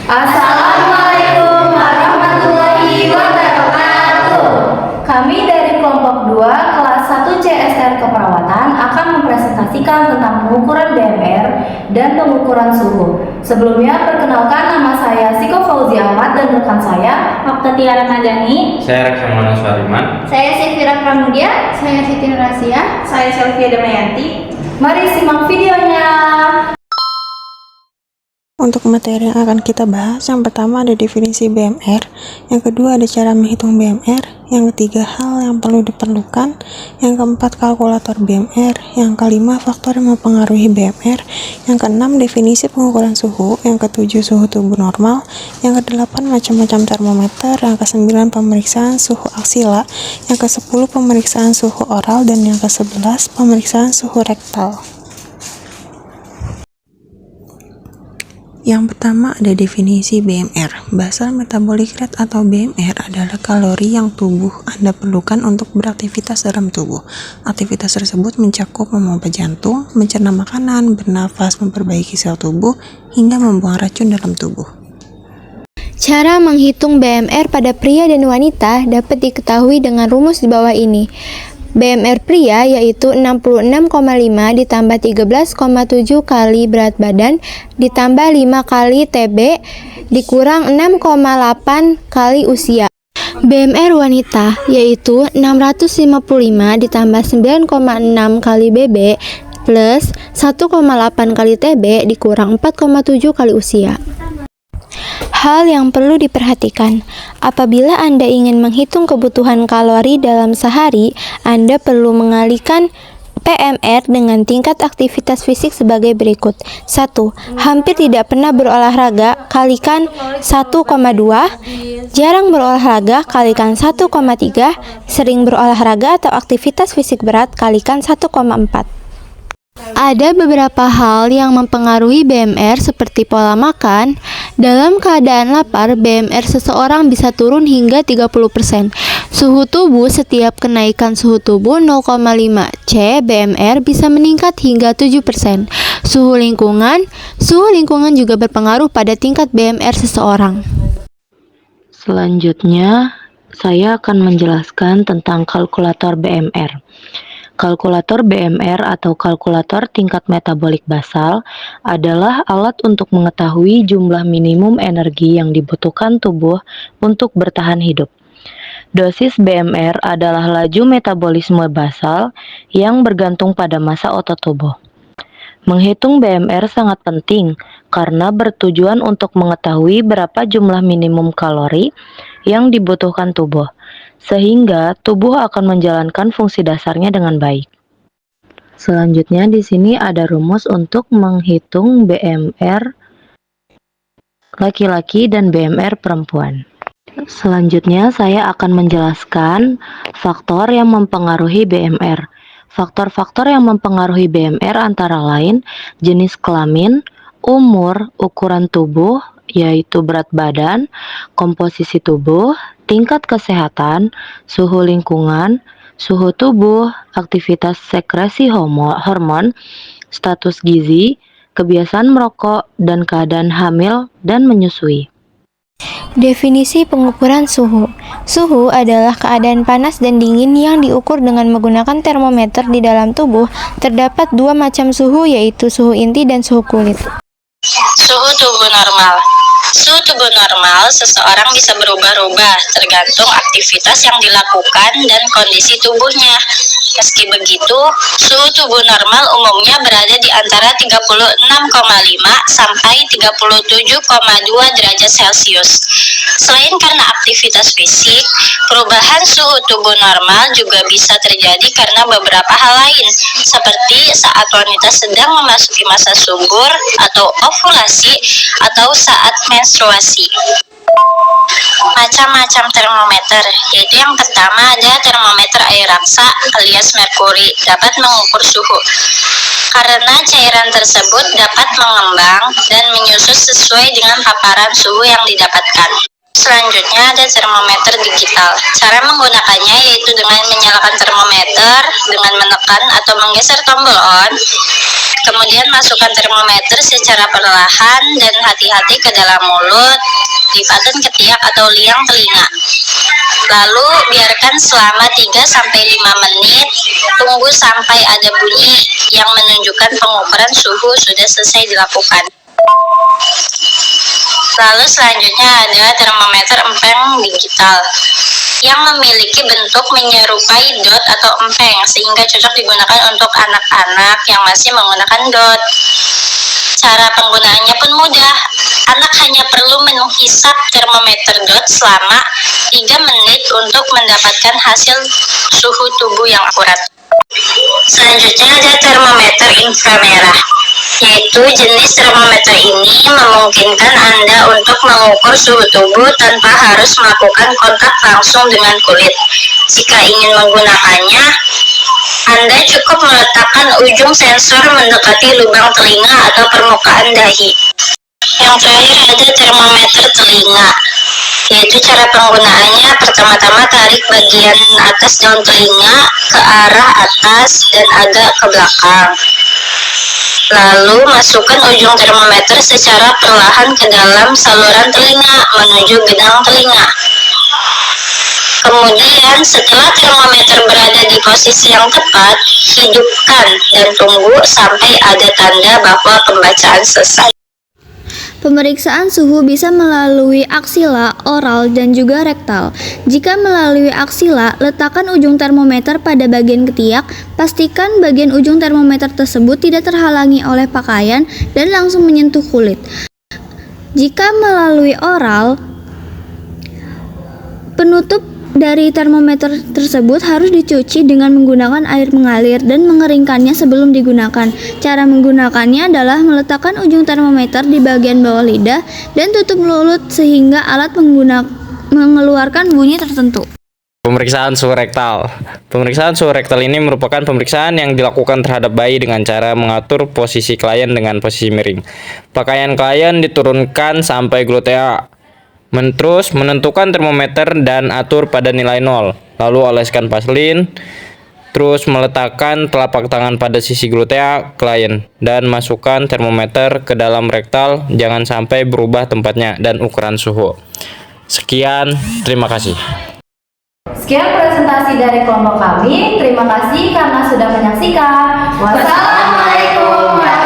Assalamualaikum warahmatullahi wabarakatuh. Kami dari kelompok 2 kelas 1 CSR Keperawatan akan mempresentasikan tentang pengukuran BMR dan pengukuran suhu. Sebelumnya, perkenalkan, nama saya Siko Fauzi Ahmad dan rekan saya Okta Tiara Madani. Saya Reksamana Suariman. Saya Sefira Pramudia. Saya Siti Nurasia. Saya Selvia Damayanti. Mari simak videonya. Untuk materi yang akan kita bahas, yang pertama ada definisi BMR, yang kedua ada cara menghitung BMR, yang ketiga hal yang perlu diperlukan, yang keempat kalkulator BMR, yang kelima faktor yang mempengaruhi BMR, yang keenam definisi pengukuran suhu, yang ketujuh suhu tubuh normal, yang kedelapan macam-macam termometer, yang kesembilan pemeriksaan suhu aksila, yang kesepuluh pemeriksaan suhu oral, dan yang kesebelas pemeriksaan suhu rektal. Yang pertama ada definisi BMR. Basal metabolic rate atau BMR adalah kalori yang tubuh Anda perlukan untuk beraktivitas dalam tubuh. Aktivitas tersebut mencakup memompa jantung, mencerna makanan, bernafas, memperbaiki sel tubuh, hingga membuang racun dalam tubuh. Cara menghitung BMR pada pria dan wanita dapat diketahui dengan rumus di bawah ini. BMR pria yaitu 66,5 ditambah 13,7 kali berat badan ditambah 5 kali TB dikurang 6,8 kali usia. BMR wanita yaitu 655 ditambah 9,6 kali BB plus 1,8 kali TB dikurang 4,7 kali usia. Hal yang perlu diperhatikan, apabila Anda ingin menghitung kebutuhan kalori dalam sehari, Anda perlu mengalihkan PMR dengan tingkat aktivitas fisik sebagai berikut. 1. Hampir tidak pernah berolahraga, kalikan 1,2. Jarang berolahraga, kalikan 1,3. Sering berolahraga atau aktivitas fisik berat, kalikan 1,4. Ada beberapa hal yang mempengaruhi BMR seperti pola makan. Dalam keadaan lapar, BMR seseorang bisa turun hingga 30%. Suhu tubuh, setiap kenaikan suhu tubuh 0,5 C BMR bisa meningkat hingga 7%. Suhu lingkungan juga berpengaruh pada tingkat BMR seseorang. Selanjutnya, saya akan menjelaskan tentang kalkulator BMR. Kalkulator BMR atau kalkulator tingkat metabolik basal adalah alat untuk mengetahui jumlah minimum energi yang dibutuhkan tubuh untuk bertahan hidup. Dosis BMR adalah laju metabolisme basal yang bergantung pada massa otot tubuh. Menghitung BMR sangat penting karena bertujuan untuk mengetahui berapa jumlah minimum kalori yang dibutuhkan tubuh, sehingga tubuh akan menjalankan fungsi dasarnya dengan baik. Selanjutnya di sini ada rumus untuk menghitung BMR laki-laki dan BMR perempuan. Selanjutnya saya akan menjelaskan faktor yang mempengaruhi BMR. Faktor-faktor yang mempengaruhi BMR antara lain jenis kelamin, umur, ukuran tubuh, yaitu berat badan, komposisi tubuh, tingkat kesehatan, suhu lingkungan, suhu tubuh, aktivitas sekresi hormon, status gizi, kebiasaan merokok, dan keadaan hamil dan menyusui. Definisi pengukuran suhu. Suhu adalah keadaan panas dan dingin yang diukur dengan menggunakan termometer di dalam tubuh. Terdapat dua macam suhu, yaitu suhu inti dan suhu kulit. Suhu tubuh normal. Suhu tubuh normal seseorang bisa berubah-ubah tergantung aktivitas yang dilakukan dan kondisi tubuhnya. Meski begitu, suhu tubuh normal umumnya berada di antara 36,5 sampai 37,2 derajat Celcius. Selain karena aktivitas fisik, perubahan suhu tubuh normal juga bisa terjadi karena beberapa hal lain, seperti saat wanita sedang memasuki masa subur atau ovulasi atau saat menstruasi. Macam-macam termometer, yaitu yang pertama ada termometer air raksa alias merkuri, dapat mengukur suhu karena cairan tersebut dapat mengembang dan menyusut sesuai dengan paparan suhu yang didapatkan. Selanjutnya ada termometer digital. Cara menggunakannya yaitu dengan menyalakan termometer dengan menekan atau menggeser tombol on. Kemudian masukkan termometer secara perlahan dan hati-hati ke dalam mulut, lipatan ketiak atau liang telinga. Lalu biarkan selama 3-5 menit, tunggu sampai ada bunyi yang menunjukkan pengukuran suhu sudah selesai dilakukan. Lalu selanjutnya ada termometer empeng digital yang memiliki bentuk menyerupai dot atau empeng sehingga cocok digunakan untuk anak-anak yang masih menggunakan dot. Cara penggunaannya pun mudah. Anak hanya perlu menghisap termometer dot selama 3 menit untuk mendapatkan hasil suhu tubuh yang akurat. Selanjutnya ada termometer inframerah, yaitu jenis termometer ini memungkinkan Anda untuk mengukur suhu tubuh tanpa harus melakukan kontak langsung dengan kulit. Jika ingin menggunakannya, Anda cukup meletakkan ujung sensor mendekati lubang telinga atau permukaan dahi. Yang terakhir ada termometer telinga, yaitu cara penggunaannya pertama-tama tarik bagian atas daun telinga ke arah atas dan agak ke belakang. Lalu masukkan ujung termometer secara perlahan ke dalam saluran telinga menuju gedang telinga. Kemudian setelah termometer berada di posisi yang tepat, hidupkan dan tunggu sampai ada tanda bahwa pembacaan selesai. Pemeriksaan suhu bisa melalui aksila, oral, dan juga rektal. Jika melalui aksila, letakkan ujung termometer pada bagian ketiak. Pastikan bagian ujung termometer tersebut tidak terhalangi oleh pakaian dan langsung menyentuh kulit. Jika melalui oral, penutup dari termometer tersebut harus dicuci dengan menggunakan air mengalir dan mengeringkannya sebelum digunakan. Cara menggunakannya adalah meletakkan ujung termometer di bagian bawah lidah dan tutup mulut sehingga alat mengeluarkan bunyi tertentu. Pemeriksaan suhu rektal. Pemeriksaan suhu rektal ini merupakan pemeriksaan yang dilakukan terhadap bayi dengan cara mengatur posisi klien dengan posisi miring. Pakaian klien diturunkan sampai glutea. Terus menentukan termometer dan atur pada nilai 0. Lalu oleskan vaselin. Terus meletakkan telapak tangan pada sisi glutea klien dan masukkan termometer ke dalam rektal. Jangan sampai berubah tempatnya dan ukuran suhu. Sekian, terima kasih. Sekian presentasi dari kelompok kami. Terima kasih karena sudah menyaksikan. Wassalamualaikum warahmatullahi wabarakatuh.